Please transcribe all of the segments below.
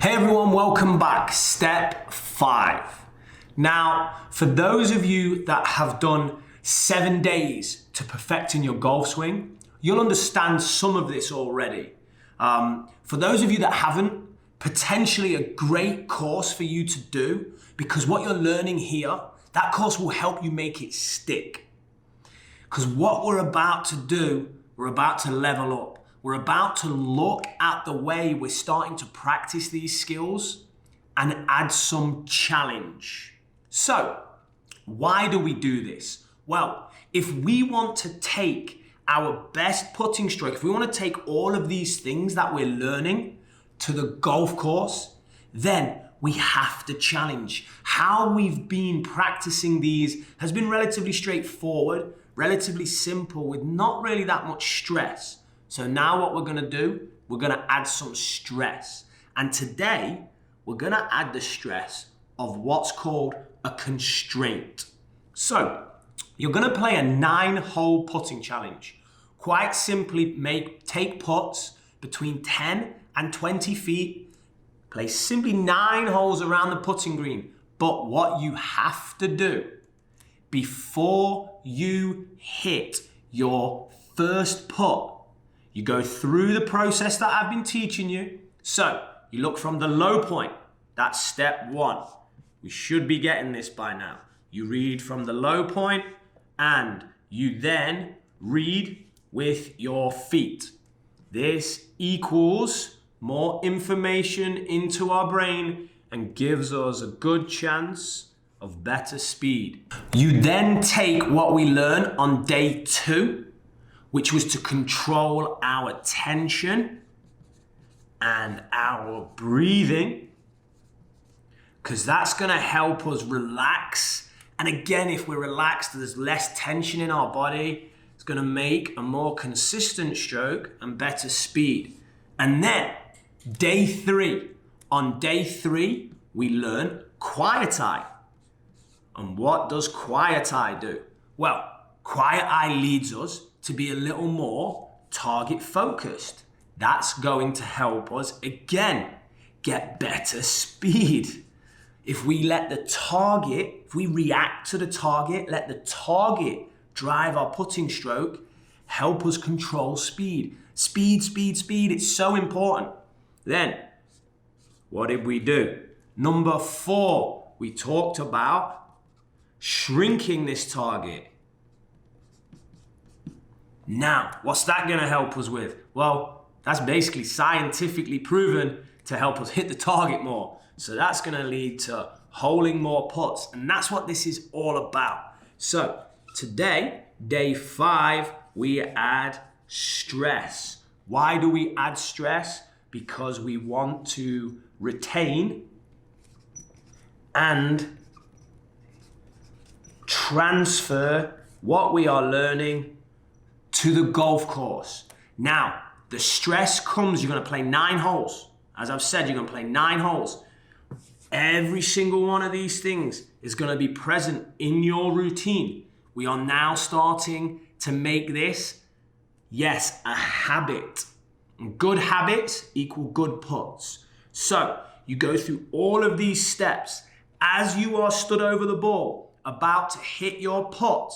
Hey everyone, welcome back. Step 5. Now, for those of you that have done 7 days to perfecting your golf swing, you'll understand some of this already. For those of you that haven't, potentially a great course for you to do, because what you're learning here, that course will help you make it stick. Because what we're about to do, we're about to level up. We're about to look at the way we're starting to practice these skills and add some challenge. So, why do we do this? Well, if we want to take our best putting stroke, if we want to take all of these things that we're learning to the golf course, then we have to challenge. How we've been practicing these has been relatively straightforward, relatively simple, with not really that much stress. So now what we're gonna do, we're gonna add some stress. And today, we're gonna add the stress of what's called a constraint. So, you're gonna play a 9-hole putting challenge. Quite simply, take putts between 10 and 20 feet, play simply 9 holes around the putting green. But what you have to do before you hit your first putt, you go through the process that I've been teaching you. So you look from the low point. That's step 1. We should be getting this by now. You read from the low point and you then read with your feet. This equals more information into our brain and gives us a good chance of better speed. You then take what we learn on day 2, which was to control our tension and our breathing, because that's gonna help us relax. And again, if we're relaxed, there's less tension in our body. It's gonna make a more consistent stroke and better speed. And then day 3. On day 3, we learn quiet eye. And what does quiet eye do? Well, quiet eye leads us to be a little more target focused. That's going to help us, again, get better speed. If we let the target, if we react to the target, let the target drive our putting stroke, help us control speed. Speed, speed, speed, it's so important. Then, what did we do? Number 4, we talked about shrinking this target. Now, what's that gonna help us with? Well, that's basically scientifically proven to help us hit the target more. So that's gonna lead to holing more putts, and that's what this is all about. So today, day 5, we add stress. Why do we add stress? Because we want to retain and transfer what we are learning to the golf course. Now, the stress comes, you're gonna play 9 holes. As I've said, you're gonna play 9 holes. Every single one of these things is gonna be present in your routine. We are now starting to make this, yes, a habit. And good habits equal good putts. So, you go through all of these steps as you are stood over the ball, about to hit your putt.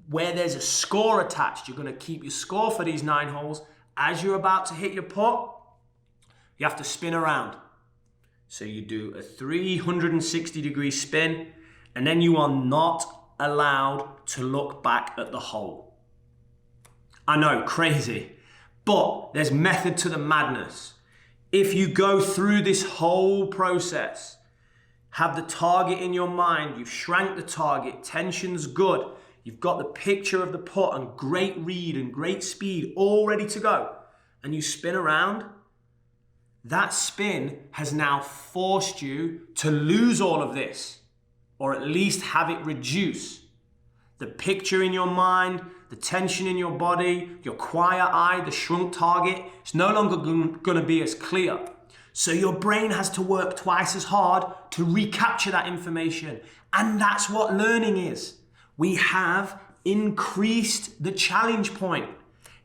Where there's a score attached, you're gonna keep your score for these 9 holes. As you're about to hit your putt, you have to spin around. So you do a 360-degree spin, and then you are not allowed to look back at the hole. I know, crazy, but there's method to the madness. If you go through this whole process, have the target in your mind, you've shrank the target, tension's good, you've got the picture of the putt and great read and great speed all ready to go, and you spin around, that spin has now forced you to lose all of this, or at least have it reduce. The picture in your mind, the tension in your body, your quiet eye, the shrunk target, it's no longer going to be as clear. So your brain has to work twice as hard to recapture that information. And that's what learning is. We have increased the challenge point.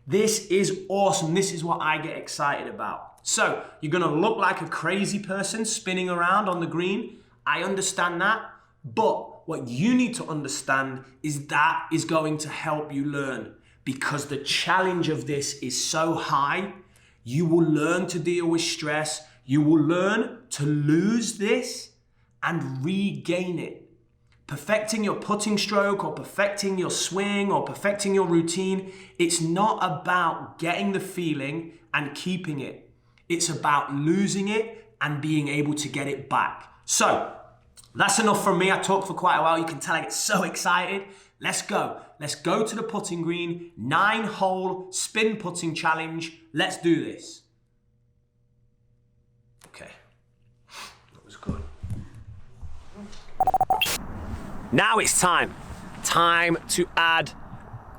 This is awesome. This is what I get excited about. So you're gonna look like a crazy person spinning around on the green. I understand that, but what you need to understand is that is going to help you learn, because the challenge of this is so high. You will learn to deal with stress. You will learn to lose this and regain it. Perfecting your putting stroke or perfecting your swing or perfecting your routine, it's not about getting the feeling and keeping it. It's about losing it and being able to get it back. So that's enough from me. I talked for quite a while. You can tell I get so excited. Let's go. Let's go to the putting green. 9-hole spin putting challenge. Let's do this. Okay, that was good. Now it's time to add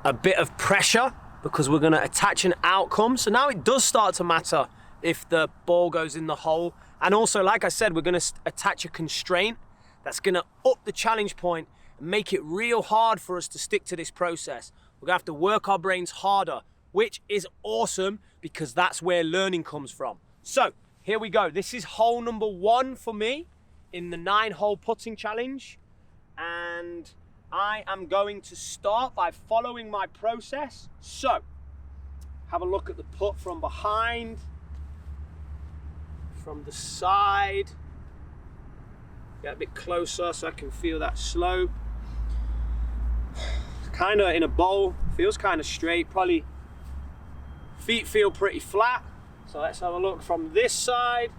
a bit of pressure, because we're gonna attach an outcome. So now it does start to matter if the ball goes in the hole. And also, like I said, we're gonna attach a constraint that's gonna up the challenge point and make it real hard for us to stick to this process. We're gonna have to work our brains harder, which is awesome because that's where learning comes from. So here we go. This is hole number 1 for me in the 9-hole putting challenge. And I am going to start by following my process. So, have a look at the putt from behind, from the side. Get a bit closer so I can feel that slope. Kind of in a bowl, feels kind of straight. Probably feet feel pretty flat. So let's have a look from this side.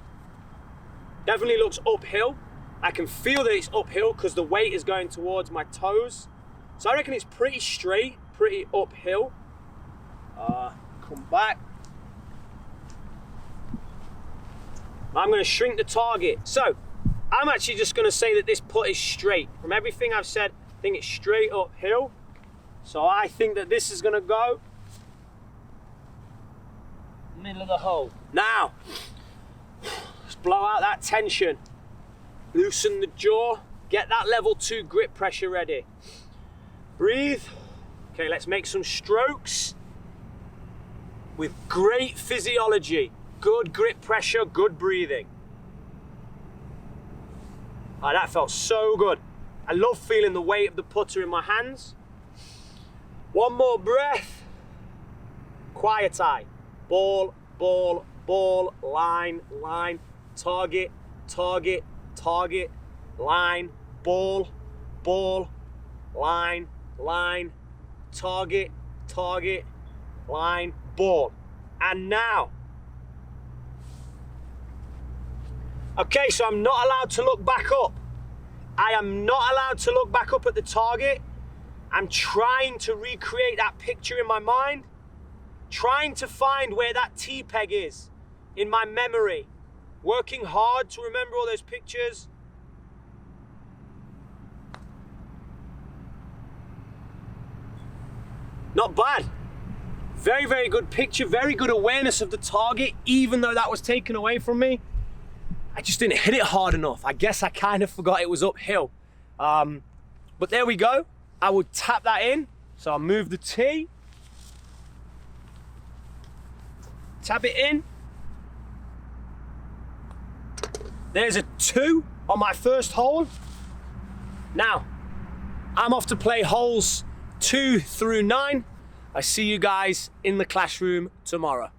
Definitely looks uphill. I can feel that it's uphill because the weight is going towards my toes. So I reckon it's pretty straight, pretty uphill. Come back. I'm going to shrink the target. So I'm actually just going to say that this putt is straight. From everything I've said, I think it's straight uphill. So I think that this is going to go middle of the hole. Now, let's blow out that tension. Loosen the jaw, get that level 2 grip pressure ready. Breathe. Okay, let's make some strokes with great physiology. Good grip pressure, good breathing. Oh, that felt so good. I love feeling the weight of the putter in my hands. One more breath. Quiet eye. Ball, ball, ball, line, line, target, target, target, line, ball, ball, line, line, target, target, line, ball. And now. Okay, so I'm not allowed to look back up. I am not allowed to look back up at the target. I'm trying to recreate that picture in my mind, trying to find where that T-peg is in my memory. Working hard to remember all those pictures. Not bad. Very, very good picture, very good awareness of the target, even though that was taken away from me. I just didn't hit it hard enough. I guess I kind of forgot it was uphill. But there we go. I will tap that in. So I'll move the tee. Tap it in. There's a 2 on my first hole. Now, I'm off to play holes 2 through 9. I see you guys in the classroom tomorrow.